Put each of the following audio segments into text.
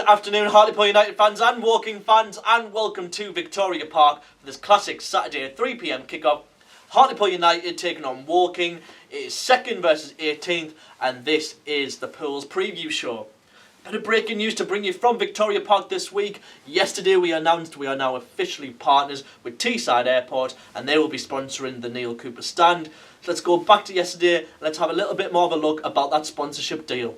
afternoon, Hartlepool United fans and Woking fans, and welcome to Victoria Park for this classic Saturday 3 p.m. kickoff. Hartlepool United taking on Woking. It is 2nd versus 18th, and this is the Pools preview show. Bit of breaking news to bring you from Victoria Park this week. Yesterday we announced we are now officially partners with Teesside Airport, and they will be sponsoring the Neil Cooper stand. So let's go back to yesterday. Let's have a little bit more of a look about that sponsorship deal.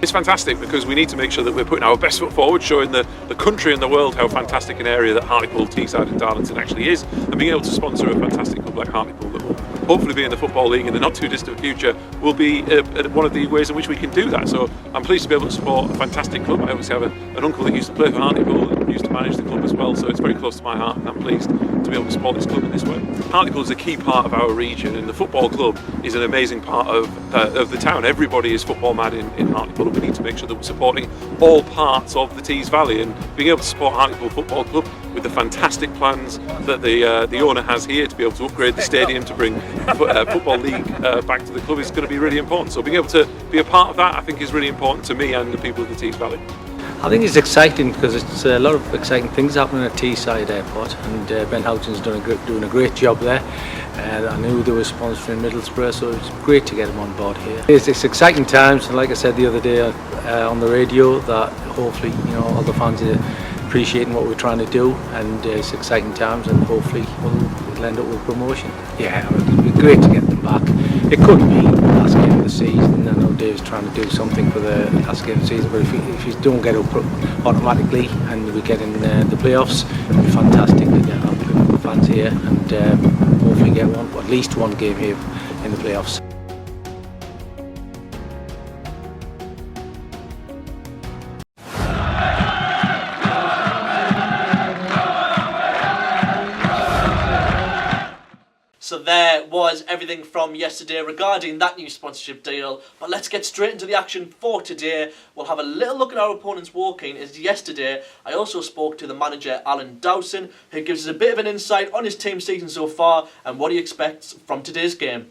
It's fantastic because we need to make sure that we're putting our best foot forward, showing the country and the world how fantastic an area that Hartlepool, Teesside and Darlington actually is, and being able to sponsor a fantastic club like Hartlepool that will hopefully be in the Football League in the not too distant future will be one of the ways in which we can do that. So I'm pleased to be able to support a fantastic club. I obviously have an uncle that used to play for Hartlepool and used to manage the club as well, so it's very close to my heart, and I'm pleased to be able to support this club in this way. Hartlepool is a key part of our region, and the football club is an amazing part of the town. Everybody is football mad in Hartlepool, and we need to make sure that we're supporting all parts of the Tees Valley, and being able to support Hartlepool Football Club with the fantastic plans that the owner has here to be able to upgrade the stadium to bring Football League back to the club is going to be really important. So being able to be a part of that, I think, is really important to me and the people of the Tees Valley. I think it's exciting because it's a lot of exciting things happening at Teesside Airport, and Ben Houghton's doing a great job there. I knew they were sponsoring Middlesbrough, so it's great to get them on board here. It's exciting times, and like I said the other day on the radio, that hopefully all the fans are appreciating what we're trying to do, and it's exciting times, and hopefully we'll end up with promotion. Yeah, it would be great to get them back. It could be the last game of the season. I know Dave's trying to do something for the last game of the season, but if you don't get up automatically and we get in the playoffs, it'd be fantastic to get our fans here and hopefully get at least one game here in the playoffs. So there was everything from yesterday regarding that new sponsorship deal, but let's get straight into the action for today. We'll have a little look at our opponents Woking, as yesterday I also spoke to the manager Alan Dowson, who gives us a bit of an insight on his team season so far and what he expects from today's game.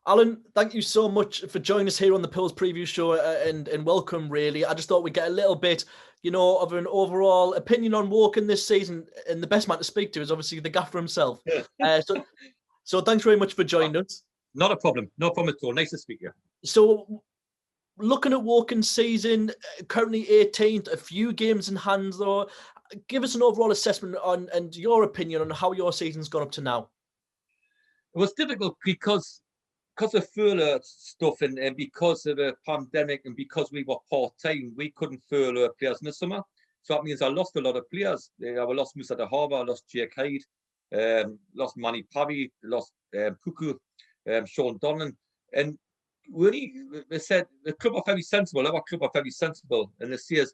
Alan, thank you so much for joining us here on the Pools preview show, and welcome really. I just thought we'd get a little bit, of an overall opinion on Woking this season, and the best man to speak to is obviously the gaffer himself. So thanks very much for joining us. Not a problem. No problem at all. Nice to speak to you. So looking at Woking's season, currently 18th, a few games in hand though. Give us an overall assessment on and your opinion on how your season's gone up to now. It was difficult because of furlough stuff and because of the pandemic and because we were part-time, we couldn't furlough players in the summer. So that means I lost a lot of players. I lost Musa de Harbour, I lost Jake Hyde, lost Manny Parry, lost Puku, Sean Donlan. And really, they said the club are very sensible, our club are very sensible. And they says,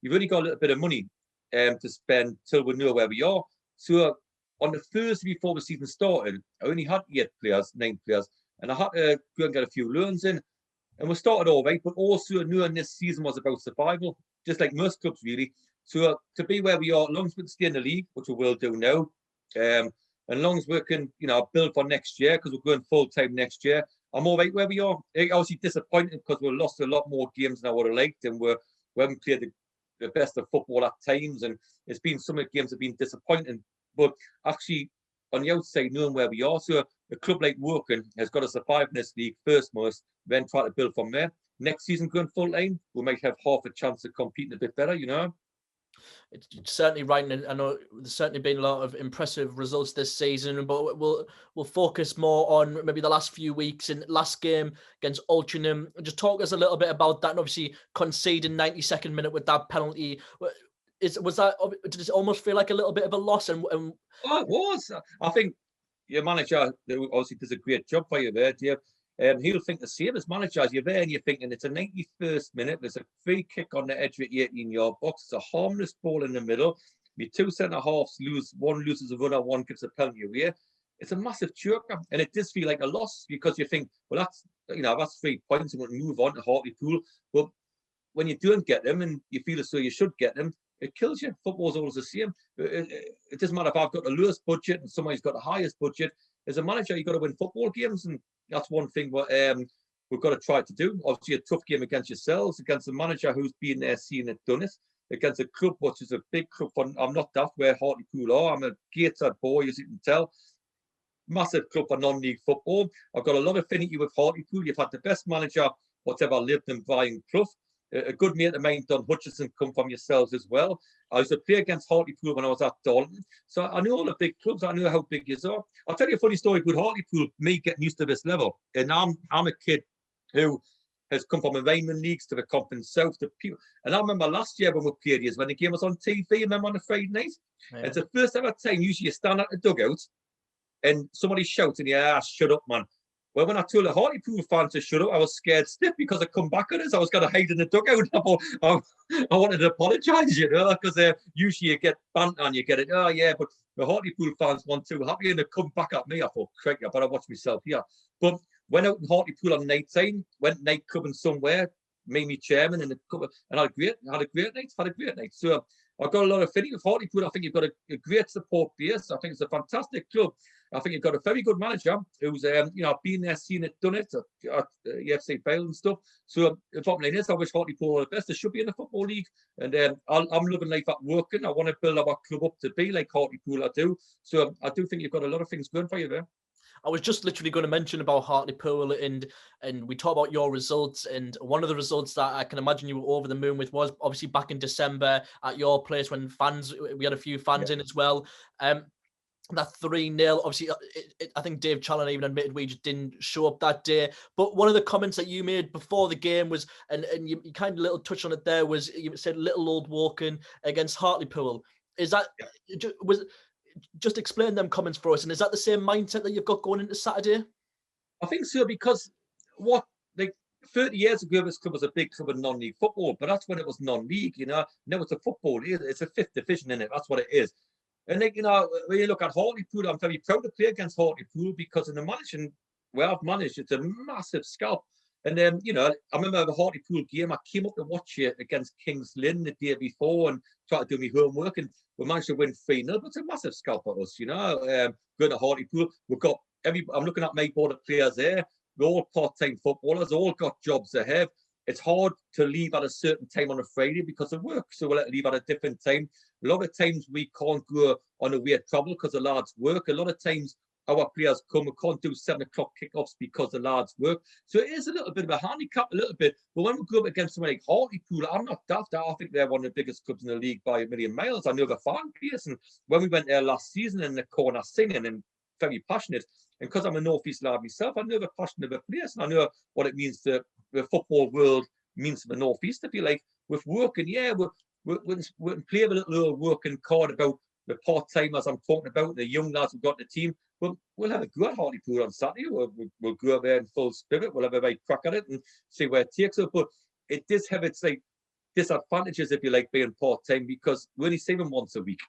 you've only got a little bit of money to spend till we know where we are. So on the Thursday before the season started, I only had 9 players. And I had to go and get a few loans in. And we started all right, but also knowing this season was about survival, just like most clubs really. So to be where we are, as long as we can stay in the league, which we will do now, and as long as we can, build for next year, because we're going full-time next year, I'm all right where we are. Obviously disappointed because we lost a lot more games than I would have liked, and we haven't played the best of football at times, and it's been some of the games have been disappointing. But actually, on the outside, knowing where we are, so a club like Woking has got to survive in this league first most, then try to build from there. Next season going full time, we might have half a chance of competing a bit better, It's certainly right, and I know there's certainly been a lot of impressive results this season, but we'll focus more on maybe the last few weeks. In last game against Altrincham, just talk us a little bit about that, and obviously conceding 92nd minute with that penalty. Did it almost feel like a little bit of a loss? And Oh, it was. I think your manager obviously does a great job for you there, Dave. He'll think the same as manager. As you're there and you're thinking it's a 91st minute, there's a free kick on the edge of the 18-yard box, it's a harmless ball in the middle, me two centre halves lose, one loses a runner, one gives a penalty away. It's a massive choker, and it does feel like a loss because you think, well, that's 3 points and we'll move on to Hartlepool. But when you don't get them and you feel as though you should get them, it kills you. Football's always the same. It doesn't matter if I've got the lowest budget and somebody's got the highest budget. As a manager, you've got to win football games, and that's one thing we've got to try to do. Obviously, a tough game against yourselves, against a manager who's been there, seen it, done it, against a club which is a big club. I'm not daft where Hartlepool are. I'm a Gateshead boy, as you can tell. Massive club for non-league football. I've got a lot of affinity with Hartlepool. You've had the best manager whatever lived in Brian Clough. A good mate of mine, Don Hutchison, come from yourselves as well. I used to play against Hartlepool when I was at Dalton. So I know all the big clubs. I know how big you are. I'll tell you a funny story about Hartlepool, me getting used to this level. And I'm a kid who has come from the Raymond Leagues to the Conference South to people. And I remember last year when we played years when the game was on TV, remember on a Friday night? Yeah. It's the first ever time usually you stand at the dugout and somebody shouts in your ass, shut up, man. Well, when I told the Hartlepool fans to shut up, I was scared stiff because I come back at us. I was going to hide in the dugout. I wanted to apologise, because usually you get banter and you get it. Oh, yeah, but the Hartlepool fans want to happy and they come back at me. I thought, crikey, I better watch myself here. But went out in Hartlepool on night time, went night clubbing somewhere, made me chairman and had a great night. So I've got a lot of affinity with Hartlepool. I think you've got a great support base. I think it's a fantastic club. I think you've got a very good manager who's, been there, seen it, done it at EFC Bale and stuff. So the bottom line is, I wish Hartlepool all the best. They should be in the Football League. And I'm living life at working. I want to build our club up to be like Hartlepool I do. So I do think you've got a lot of things going for you there. I was just literally going to mention about Hartlepool and we talk about your results, and one of the results that I can imagine you were over the moon with was obviously back in December at your place when we had a few fans in as well. That 3-0, obviously, I think Dave Challinor even admitted we just didn't show up that day. But one of the comments that you made before the game was, and you kind of little touch on it there, was you said little old Woking against Hartlepool. Is that, just explain them comments for us, and is that the same mindset that you've got going into Saturday? I think so, because 30 years ago, this club was a big club in non-league football, but that's when it was non-league, Now it's a football, it's a 5th division in it, that's what it is. And when you look at Hartlepool, I'm very proud to play against Hartlepool because in the managing where I've managed, it's a massive scalp. And then, I remember the Hartlepool game, I came up to watch it against Kings Lynn the day before and tried to do my homework, and we managed to win 3-0, but it's a massive scalp for us, Going to Hartlepool, I'm looking at my board of players there, they're all part-time footballers, all got jobs ahead. It's hard to leave at a certain time on a Friday because of work, so we'll have to leave at a different time. A lot of times we can't go on a weird travel because the lads work. A lot of times our players come, we can't do 7 o'clock kickoffs because the lads work. So it is a little bit of a handicap, a little bit. But when we go up against somebody like Hartlepool, I'm not daft. I think they're one of the biggest clubs in the league by a million miles. I know the fan base. And when we went there last season in the corner singing and very passionate, and because I'm a North East lad myself, I know the passion of the place, and I know what it means to the football world means to the North East. I feel like with working, we can play a little working card about the part-timers I'm talking about, the young lads who've got the team. We'll have a go at Hartlepool on Saturday. We'll go there in full spirit. We'll have a right crack at it and see where it takes us. But it does have its disadvantages, if you like, being part-time, because we only see them once a week.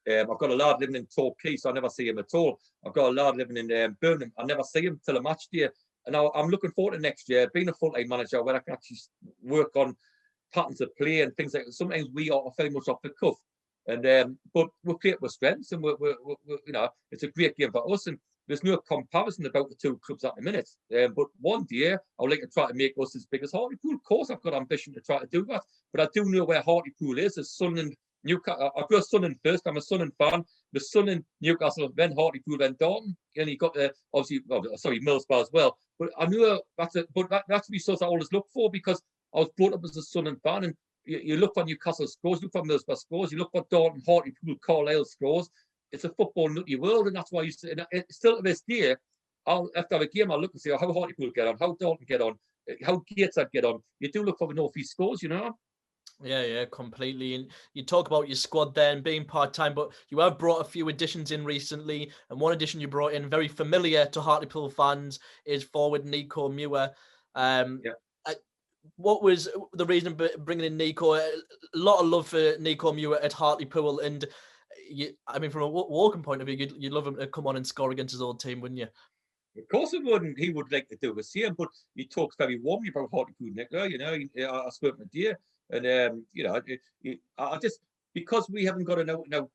I've got a lad living in Torquay, so I never see him at all. I've got a lad living in Birmingham. I never see him till a match day. And I'm looking forward to next year, being a full-time manager, where I can actually work on patterns of play and things like that. Sometimes we are very much off the cuff. And but we'll play it with strengths, and we're it's a great game for us. And there's no comparison about the two clubs at the minute. But one day I would like to try to make us as big as Hartlepool. Of course, I've got ambition to try to do that. But I do know where Hartlepool is. As Sunderland, Newcastle. I've got Sunderland first. I'm a Sunderland fan. The Sunderland, Newcastle, then Hartlepool, then Dalton. And you got Middlesbrough as well. But I know that's to be sort of I always look for, because I was brought up as a Sunderland fan, and you look for Newcastle scores, you look for Middlesbrough scores, you look for Dalton, Hartlepool, Carlisle scores. It's a football nutty world, and that's why still to this day, after a game, I'll look and see how Hartlepool get on, how Dalton get on, how Gateshead get on. You do look for the North East scores, Yeah, completely. And you talk about your squad there and being part-time, but you have brought a few additions in recently. And one addition you brought in, very familiar to Hartlepool fans, is forward Nico Muir. What was the reason bringing in Nico? A lot of love for Nico Muir at Hartlepool, and I mean, from a Walking point of view, you'd love him to come on and score against his old team, wouldn't you? Of course he wouldn't. He would like to do the same, but he talks very warmly about Hartlepool, Nicola. I spoke with dear, and I just, because we haven't got a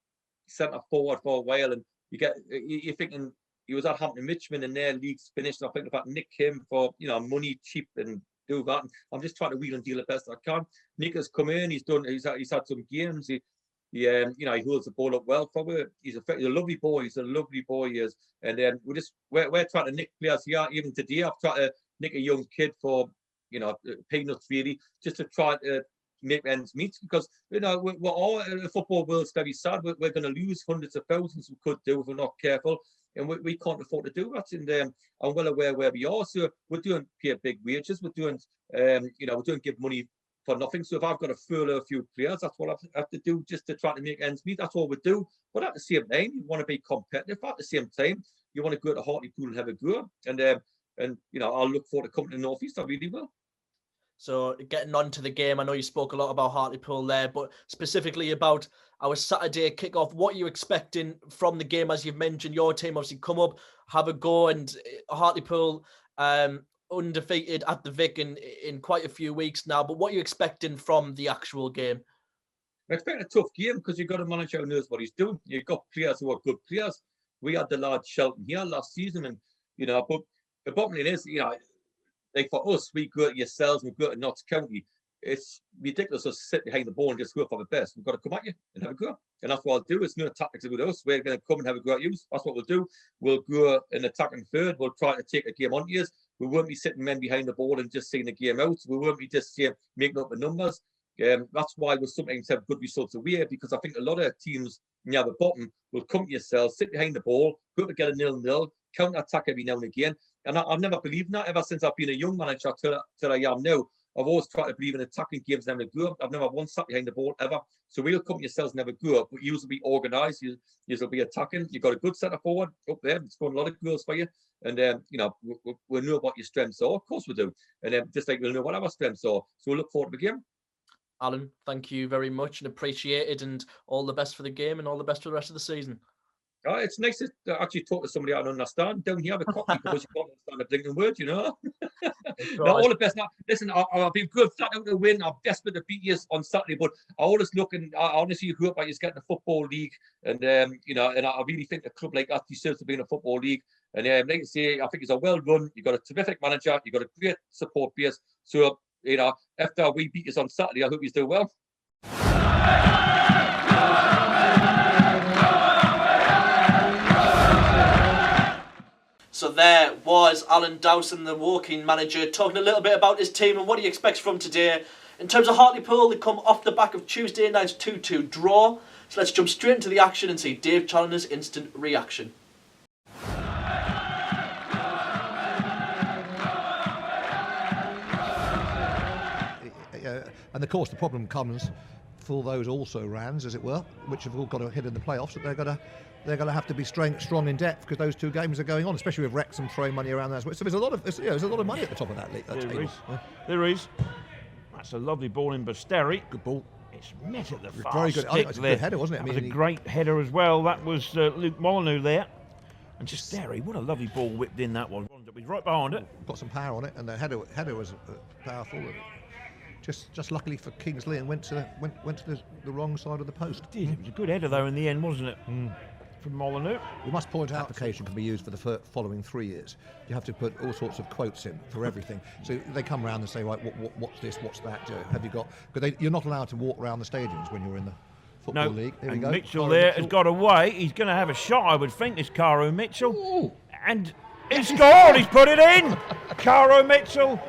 centre forward for a while, and you're thinking he was at Hampton Richmond and their league's finished. And I think about nick him for money cheap and do that. And I'm just trying to wheel and deal the best I can. Nick has come in. He's had some games. He holds the ball up well for me. He's a lovely boy. He's a lovely boy. He is. And we're trying to nick players here. Even today, I've tried to nick a young kid for peanuts really, just to try to make ends meet, because we're all the football world's very sad. We're going to lose hundreds of thousands we could do if we're not careful, and we can't afford to do that. And I'm well aware where we are. So we're doing pay big wages. We're doing we're doing give money for nothing. So if I've got to furlough a few players, that's what I have to do just to try to make ends meet. That's all we do. But at the same time, you want to be competitive. At the same time, you want to go to Hartlepool and have a go. And I'll look forward to coming to the North East. I really will. So getting on to the game, I know you spoke a lot about Hartlepool there, but specifically about our Saturday kickoff, what are you expecting from the game? As you've mentioned, your team obviously come up, have a go, and Hartlepool undefeated at the Vic in quite a few weeks now. But what are you expecting from the actual game? I expect a tough game because you've got a manager who knows what he's doing. You've got players who are good players. We had the lad Shelton here last season, and but the bottom line is, like for us, we go to yourselves, we go to Notts County. It's ridiculous to sit behind the ball and just hope for the best. We've got to come at you and have a go. And that's what I'll do. It's no tactics with us. We're going to come and have a go at you. That's what we'll do. We'll go in attacking third. We'll try to take a game on you. We won't be sitting men behind the ball and just seeing the game out. We won't be just making up the numbers. That's why we'll sometimes have good results away, because I think a lot of teams near the bottom will come to yourselves, sit behind the ball, hope to get a 0-0, counter-attack every now and again. And I've never believed in that ever since I've been a young manager till I am now. I've always tried to believe in attacking games and having a go. I've never once sat behind the ball ever. So we'll come to yourselves and have a go, but you will be organised. You will be attacking. You've got a good centre forward up there. It's scoring a lot of goals for you. And we know what your strengths are. Of course we do. And just like we'll know what our strengths are. So we'll look forward to the game. Alan, thank you very much and appreciate it, and all the best for the game and all the best for the rest of the season. It's nice to actually talk to somebody I don't understand. Down here, the copy, because you can't understand a blinking word, No, all the best. Now, listen, I've been good, flat out to win. I'm desperate to beat you on Saturday, but I always look and I honestly hope that you get in the Football League. And, and I really think a club like that deserves to be in a Football League. And like I say, I think it's a well run. You've got a terrific manager. You've got a great support base. So, after we beat you on Saturday, I hope you do well. So there was Alan Dowson, the Woking manager, talking a little bit about his team and what he expects from today. In terms of Hartlepool, they come off the back of Tuesday night's 2-2 draw. So let's jump straight into the action and see Dave Challinor's instant reaction. And of course the problem comes for those also-rans, as it were, which have all got a hit in the playoffs, that they're going to have to be strong in depth, because those two games are going on, especially with Wrexham throwing money around as well. So there's a lot of money at the top of that league. There is. That's a lovely ball in Basteri. Good ball. It's met at the far very good. stick. It's a good header, wasn't it? That was a great header as well. That was Luke Molyneux there. And Basteri, what a lovely ball whipped in that one. It was right behind it. Got some power on it, and the header was powerful. Just luckily for Kingsley, and went to the wrong side of the post. It did. It was a good header though in the end, wasn't it? From Molyneux. We must point out application can be used for the following 3 years. You have to put all sorts of quotes in for everything. So they come around and say, right, what's this, what's that? Have you got? Because you're not allowed to walk around the stadiums when you're in the Football League. There and we go. Mitchell there has got away. He's going to have a shot, I would think, this Caro Mitchell. Ooh. And he scored. He's put it in. Caro Mitchell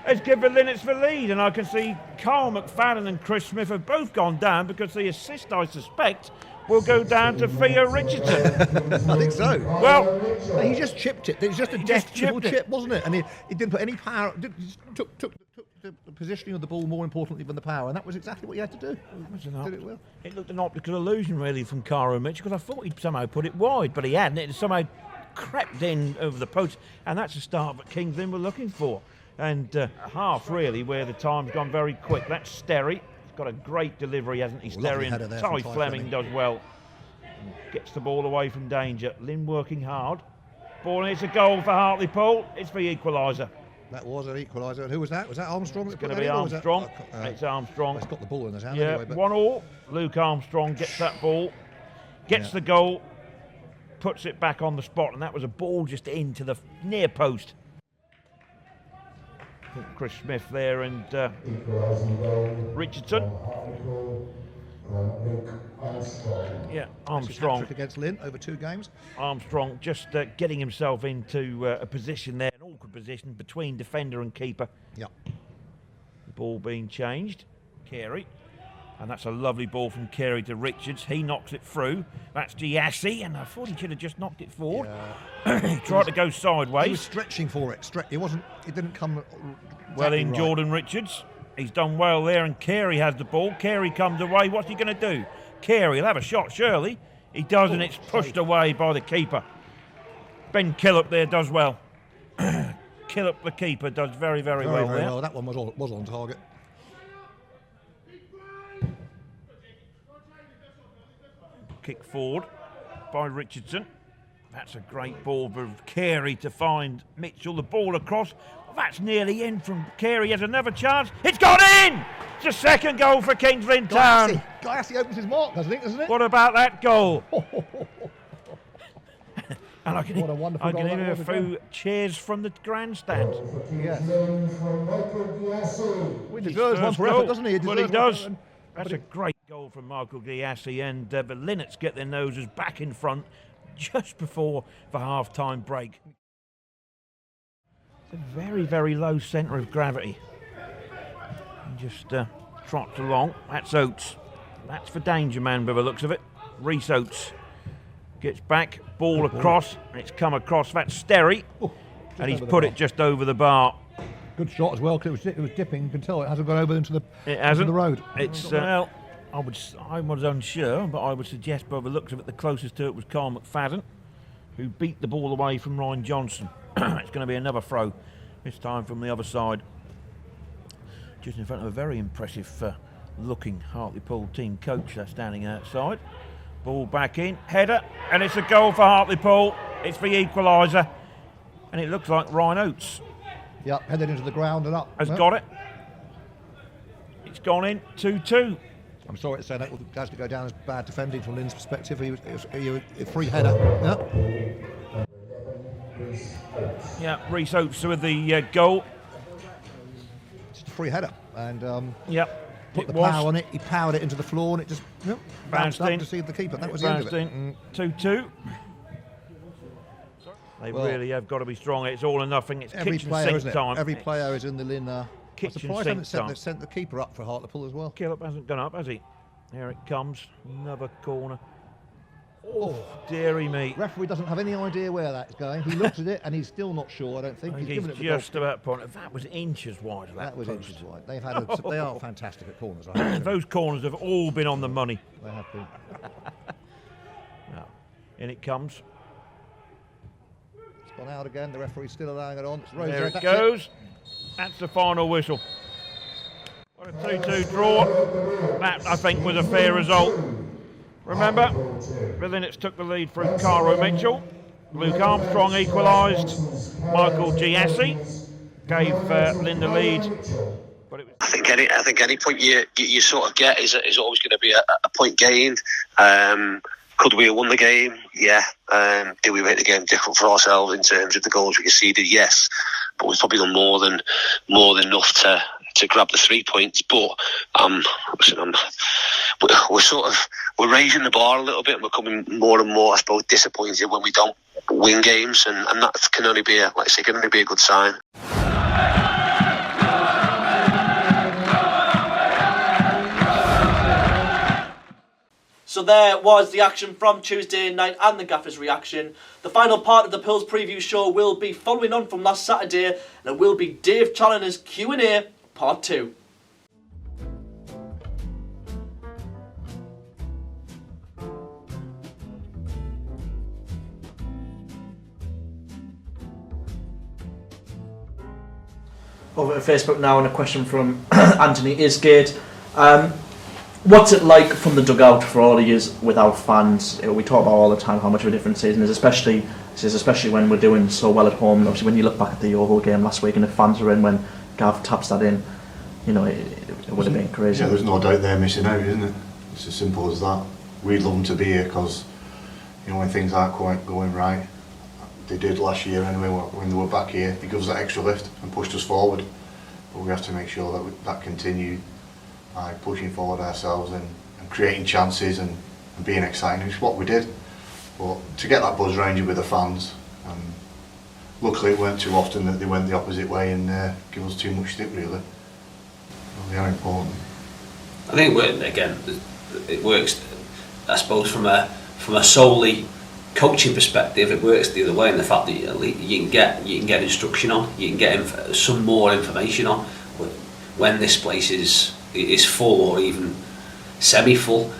has given Linnets the lead, and I can see Carl McFadden and Chris Smith have both gone down, because the assist, I suspect, will go down to Theo Richardson. I think so. Well, he just chipped it. It was just a deft chip, wasn't it? And he didn't put any power. Took the positioning of the ball more importantly than the power, and that was exactly what he had to do. Did it well. It looked an optical illusion, really, from Caro Mitchell, because I thought he'd somehow put it wide, but he hadn't. It somehow crept in over the post, and that's the start that Kings Lynn were looking for. And half, really, where the time's gone very quick. That's Sterry. He's got a great delivery, hasn't he, Sterry? And Ty Fleming does well. Gets the ball away from danger. Lynn working hard. Ball, and it's a goal for Hartlepool. It's the equaliser. That was an equaliser. Who was that? Was that Armstrong? It's going to be Armstrong. It's Armstrong. It's got the ball in his hand Yeah, anyway. But 1-1. Luke Armstrong gets that ball, gets the goal, puts it back on the spot, and that was a ball just into the near post. Chris Smith there and Richardson. Yeah, Armstrong. Hat-trick against Lynn over 2 games. Armstrong just getting himself into a position there, an awkward position between defender and keeper. Yeah. The ball being changed. Carey. And that's a lovely ball from Carey to Richards. He knocks it through. That's Giassi, and I thought he should have just knocked it forward. Yeah. He tried to go sideways. He was stretching for it. It didn't come well in right. Jordan Richards. He's done well there, and Carey has the ball. Carey comes away. What's he going to do? Carey will have a shot, surely. He does, and it's pushed away by the keeper. Ben Killop there does well. Killop, the keeper, does very, very well there. Well. That one was on target. Kick forward by Richardson. That's a great ball for Carey to find Mitchell. The ball across. That's nearly in from Carey. Has another chance. It's gone in! It's a second goal for Kings Lynn Town. Giassi opens his mark, doesn't it? What about that goal? And I What a wonderful goal can hear that a was few again. cheers from the grandstand. Yes. He deserves one for effort, doesn't he? But he does. That's a great goal from Michael Giassi, and the Linnets get their noses back in front just before the half-time break. It's a very, very low centre of gravity. He just trots along. That's Oates. That's for danger man by the looks of it. Reese Oates gets back, ball across, and it's come across. That's Sterry, and he's put it just over the bar. Good shot as well, because it was dipping. You can tell it hasn't gone over into the road. It's well, I was unsure, but I would suggest by the looks of it, the closest to it was Carl McFadden, who beat the ball away from Ryan Johnson. It's going to be another throw, this time from the other side. Just in front of a very impressive looking Hartlepool team coach standing outside. Ball back in, header, and it's a goal for Hartlepool. It's the equaliser, and it looks like Ryan Oates. Yep, headed into the ground and up. Has got it. It's gone in, 2-2. I'm sorry to say that has to go down as bad defending from Lynn's perspective. He was a free header. Yeah, Reese Oates with the goal. Just a free header, and put the was. power on it. He powered it into the floor, and it just bounced up to see the keeper. That was the end of it. 2-2. They really have got to be strong. It's all or nothing. It's every kitchen player, sink isn't it? time. Every player is in the Lynn. Kitchen I'm surprised sink they've sent the keeper up for Hartlepool as well. Killop hasn't gone up, has he? Here it comes. Another corner. Oh, dearie me. Referee doesn't have any idea where that's going. He looks at it and he's still not sure. I don't think. He's given it the just goal. about point. That was inches wide. That was post. inches wide. They've had. They are fantastic at corners. I have to Those corners have all been on the money. They have been. Now, in it comes. It's gone out again. The referee's still allowing it on. It's There it goes. That's the final whistle. What a 2-2 draw. That, I think, was a fair result. Remember, the Linnets took the lead through Cairo Mitchell. Luke Armstrong equalised. Michael Giassi gave Lynn the lead. But it was I think any point you sort of get is always going to be a point gained. Could we have won the game? Yeah. Did we make the game difficult for ourselves in terms of the goals we conceded? Yes. But we've probably done more than enough to grab the 3 points. But we're raising the bar a little bit, and we're becoming more and more, I suppose, disappointed when we don't win games, and that can only be a good sign. So there was the action from Tuesday night and the gaffer's reaction. The final part of the Pills preview show will be following on from last Saturday, and it will be Dave Challinor's Q&A part 2. Over at Facebook now, and a question from Anthony Isgate. What's it like from the dugout for all of you without fans? We talk about all the time how much of a difference it is, especially when we're doing so well at home. Obviously, when you look back at the Oval game last week and the fans were in when Gav taps that in, you know, it would have been crazy. Yeah, there's no doubt they're missing out, isn't it? It's as simple as that. We'd love them to be here because, you know, when things aren't quite going right, they did last year anyway when they were back here. They gave us that extra lift and pushed us forward. But we have to make sure that that continue by pushing forward ourselves and creating chances and being exciting. It's what we did. But to get that buzz around you with the fans, luckily it weren't too often that they went the opposite way and give us too much stick really. Well, they are important. I think it works, I suppose, from a solely coaching perspective. It works the other way in the fact that you can get instruction on, you can get some more information on when this place is full or even semi-full.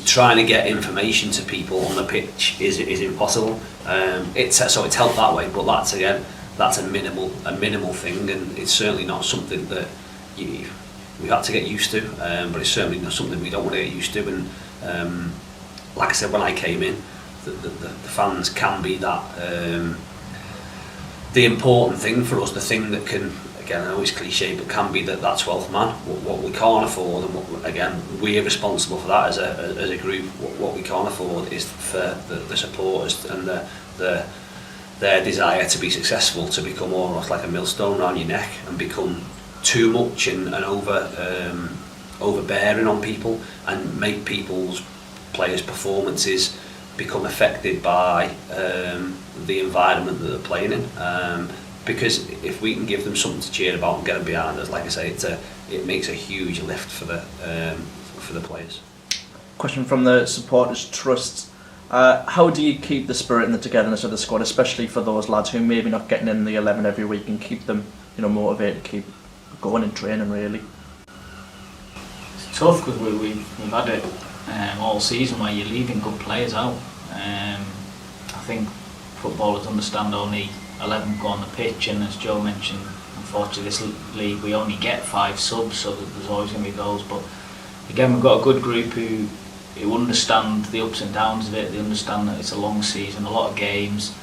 Trying to get information to people on the pitch is impossible. It's helped that way, but that's a minimal thing, and it's certainly not something that we had to get used to. But it's certainly not something we don't want to get used to. And like I said, when I came in, the fans can be that the important thing for us, the thing that can, again, I know it's cliche, but can be that 12th man. What we can't afford, and again, we're responsible for that as a group. What we can't afford is for the supporters and their desire to be successful to become almost like a millstone around your neck and become too much and overbearing on people and make players' performances become affected by the environment that they're playing in. Because if we can give them something to cheer about and get them behind us, like I say, it makes a huge lift for the players. Question from the supporters trust: how do you keep the spirit and the togetherness of the squad, especially for those lads who maybe not getting in the 11 every week, and keep them, motivated to keep going and training? Really, it's tough because we've had it all season where you're leaving good players out. I think footballers understand only 11 go on the pitch, and as Joe mentioned, unfortunately this league we only get 5 subs, so there's always going to be those. But again, we've got a good group who understand the ups and downs of it. They understand that it's a long season, a lot of games,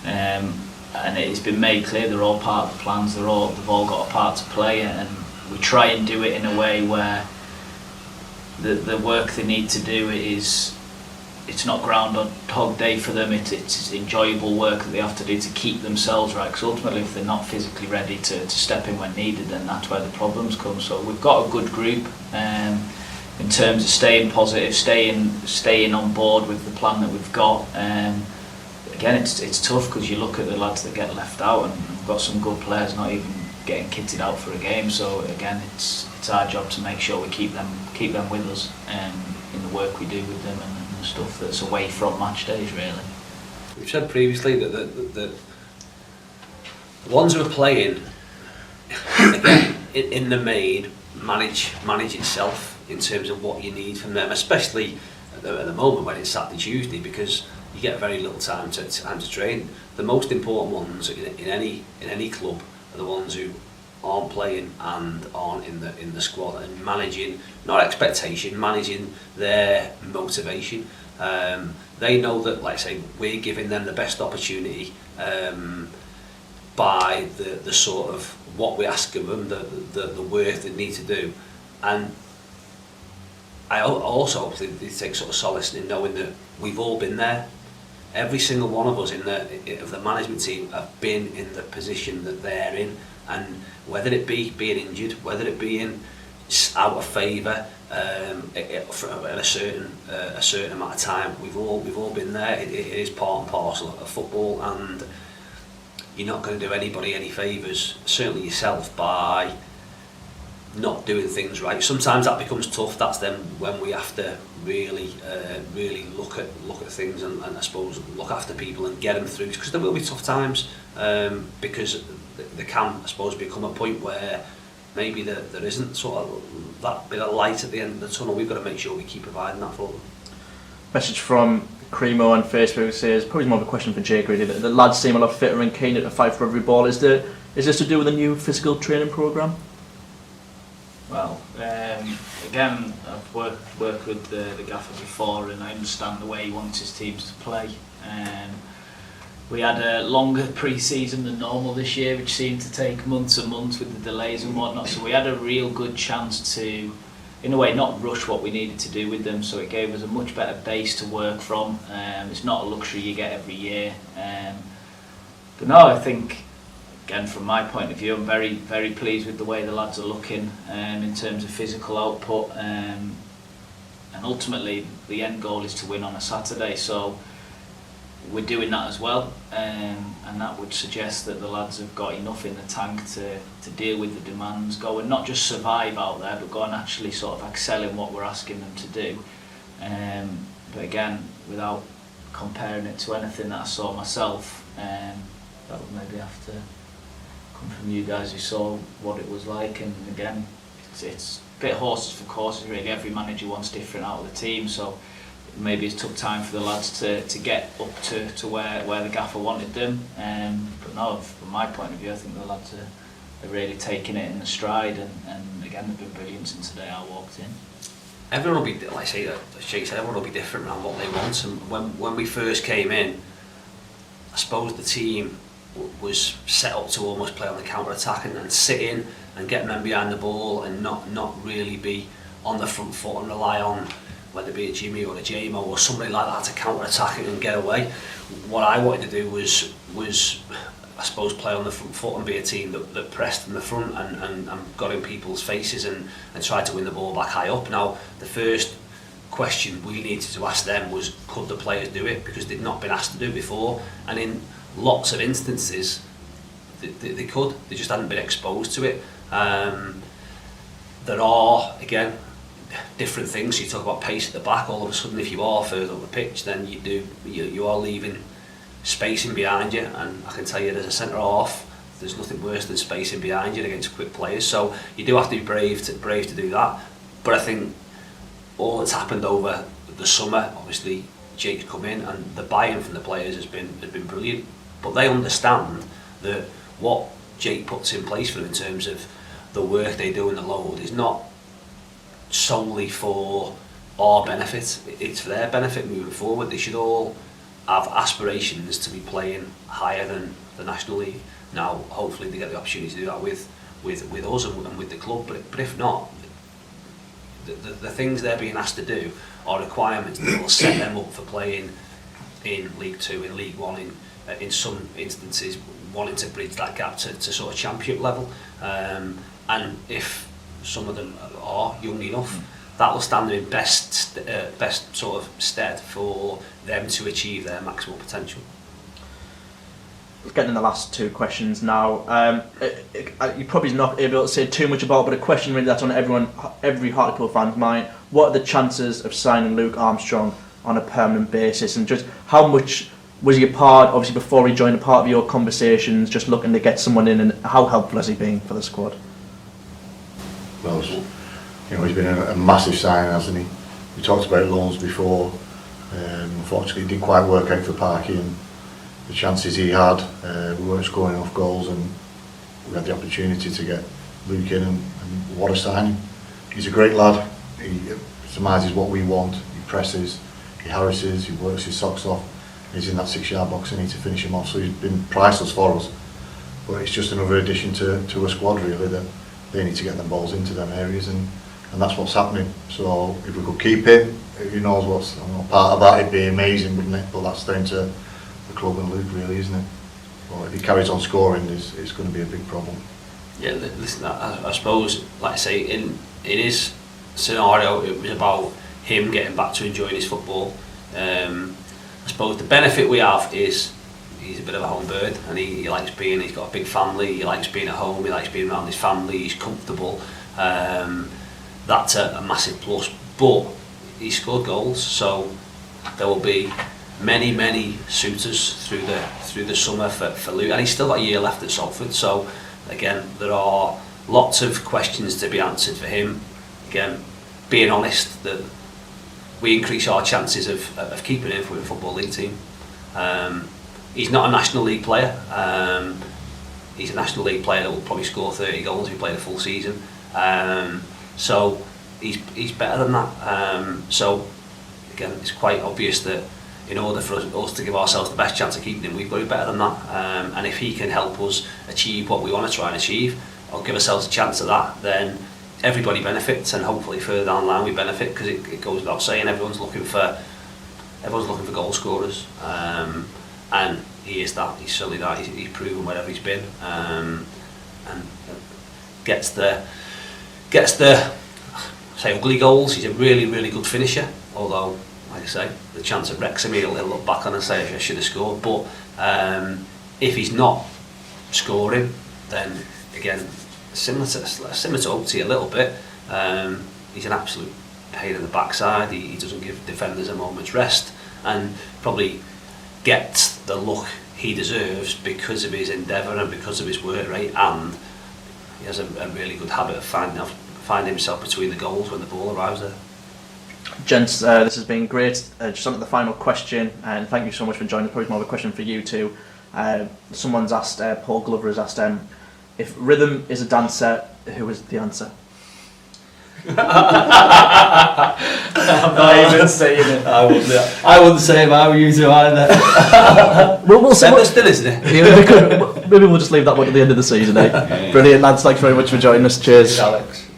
and it's been made clear they're all part of the plans. They've all got a part to play, and we try and do it in a way where the work they need to do it's not Groundhog Day for them. It's enjoyable work that they have to do to keep themselves right. Because ultimately, if they're not physically ready to step in when needed, then that's where the problems come. So we've got a good group in terms of staying positive, staying on board with the plan that we've got. Again, it's tough because you look at the lads that get left out, and we've got some good players not even getting kitted out for a game. So again, it's our job to make sure we keep them with us in the work we do with them and the stuff that's away from match days. Really, we've said previously that the ones who are playing again in the main manage itself in terms of what you need from them, especially at the moment when it's Saturday, Tuesday, because you get very little time to train. The most important ones in any club are the ones who aren't playing and aren't in the squad, and managing, not expectation, managing their motivation. They know that, like I say, we're giving them the best opportunity by the sort of what we ask of them, the work they need to do. And I also obviously take sort of solace in knowing that we've all been there. Every single one of us of the management team have been in the position that they're in, and whether it be being injured, whether it be out of favour for a certain amount of time, we've all been there. It is part and parcel of football, and you're not going to do anybody any favours, certainly yourself, by not doing things right. Sometimes that becomes tough. That's then when we have to really look at things and I suppose look after people and get them through, because there will be tough times, because there can, I suppose, become a point where maybe there isn't sort of that bit of light at the end of the tunnel. We've got to make sure we keep providing that for them. Message from Cremo on Facebook says, probably more of a question for Jake really, the lads seem a lot fitter and keener to fight for every ball. Is this to do with a new physical training programme? Well, again, I've worked with the gaffer before, and I understand the way he wants his teams to play. We had a longer pre-season than normal this year, which seemed to take months and months with the delays and whatnot. So we had a real good chance to, in a way, not rush what we needed to do with them. So it gave us a much better base to work from. It's not a luxury you get every year. But no, I think, again, from my point of view, I'm very, very pleased with the way the lads are looking in terms of physical output. And ultimately, the end goal is to win on a Saturday. So we're doing that as well, and that would suggest that the lads have got enough in the tank to deal with the demands, go and not just survive out there, but go and actually sort of excel in what we're asking them to do. But again, without comparing it to anything that I saw myself, that would maybe have to come from you guys who saw what it was like. And again, it's a bit horses for courses really. Every manager wants different out of the team, so maybe it took time for the lads to get up to where the gaffer wanted them. But no, from my point of view, I think the lads are really taking it in the stride, and again, they've been brilliant since the day I walked in. Everyone will be, like I say, as Jake said, everyone will be different around what they want. And when we first came in, I suppose the team was set up to almost play on the counter-attack and sit in and get men behind the ball and not really be on the front foot and rely on whether it be a Jimmy or a JMO or somebody like that to counter-attack it and get away. What I wanted to do was I suppose play on the front foot and be a team that pressed in the front and got in people's faces and tried to win the ball back high up. Now, the first question we needed to ask them was, could the players do it? Because they'd not been asked to do it before, and in lots of instances they could, they just hadn't been exposed to it. There are, again, different things. You talk about pace at the back. All of a sudden, if you are further up the pitch, then you are leaving spacing behind you. And I can tell you, as a centre half, there's nothing worse than spacing behind you against quick players. So you do have to be brave to do that. But I think all that's happened over the summer, obviously Jake's come in, and the buy-in from the players has been brilliant. But they understand that what Jake puts in place for them in terms of the work they do in the load is not solely for our benefit, it's for their benefit moving forward. They should all have aspirations to be playing higher than the National League. Now, hopefully they get the opportunity to do that with us and with the club, but if not, the things they're being asked to do are requirements that will set them up for playing in League 2, in League 1, in some instances wanting to bridge that gap to sort of championship level. And if some of them are young enough, that will stand them in best sort of stead for them to achieve their maximal potential. Getting in the last two questions now. You're probably not able to say too much about, but a question really that's on every Hartlepool fan's mind. What are the chances of signing Luke Armstrong on a permanent basis, and just how much was he a part, obviously before he joined, a part of your conversations, just looking to get someone in, and how helpful has he been for the squad? Well, he's been a massive signing, hasn't he? We talked about loans before. Unfortunately, it didn't quite work out for Parky, and the chances he had, we weren't scoring enough goals, and we had the opportunity to get Luke in, and what a signing. He's a great lad. He surmises what we want. He presses, he harasses, he works his socks off. He's in that 6-yard box and need to finish him off, so he's been priceless for us. But it's just another addition to a squad really, that they need to get them balls into them areas, and that's what's happening. So if we could keep him, who knows what's part of that, it'd be amazing, wouldn't it? But that's down to the club and Luke really, isn't it? Well, if he carries on scoring, it's going to be a big problem. Yeah, listen, I suppose, like I say, in his scenario, it was about him getting back to enjoying his football. I suppose the benefit we have is he's a bit of a home bird, and he likes he's got a big family, he likes being at home, he likes being around his family, he's comfortable. That's a massive plus, but he scored goals, so there will be many suitors through the summer for Luke, and he's still got a year left at Salford, so again there are lots of questions to be answered for him. Again, being honest, that we increase our chances of keeping him for a Football League team. He's not a National League player. He's a National League player that will probably score 30 goals if he played a full season. So he's better than that. So again, it's quite obvious that in order for us to give ourselves the best chance of keeping him, we've got to be better than that. And if he can help us achieve what we want to try and achieve, or give ourselves a chance at that, then everybody benefits, and hopefully further down the line we benefit, because it goes without saying everyone's looking for goal scorers, and he is that. He's certainly that. He's proven wherever he's been, and gets the say ugly goals. He's a really good finisher, although like I say, the chance of Wrexham he'll look back on and say I should have scored. But if he's not scoring, then again, similar to Oatsy a little bit, he's an absolute pain in the backside. He doesn't give defenders a moment's rest, and probably gets the look he deserves because of his endeavour and because of his work rate, and he has a really good habit of finding himself between the goals when the ball arrives there. Gents, this has been great. Just on to the final question, and thank you so much for joining. Probably more of a question for you too. Someone's asked, Paul Glover has asked, if rhythm is a dancer, who is the answer? I'm not even saying it. I wouldn't say if I were you two either. We'll see. But still, isn't it? Yeah, maybe we'll just leave that one at the end of the season, eh? Yeah. Brilliant, lads. Thanks very much for joining us. Cheers. Cheers, Alex.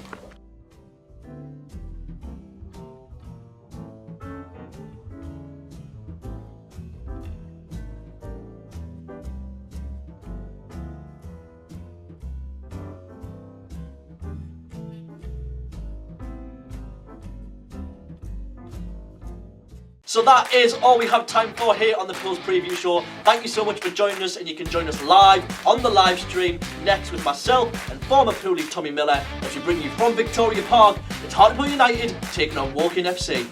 So that is all we have time for here on the Pools Preview Show. Thank you so much for joining us, and you can join us live on the live stream next with myself and former Poolie Tommy Miller as we bring you from Victoria Park. It's Hartlepool United taking on Woking FC.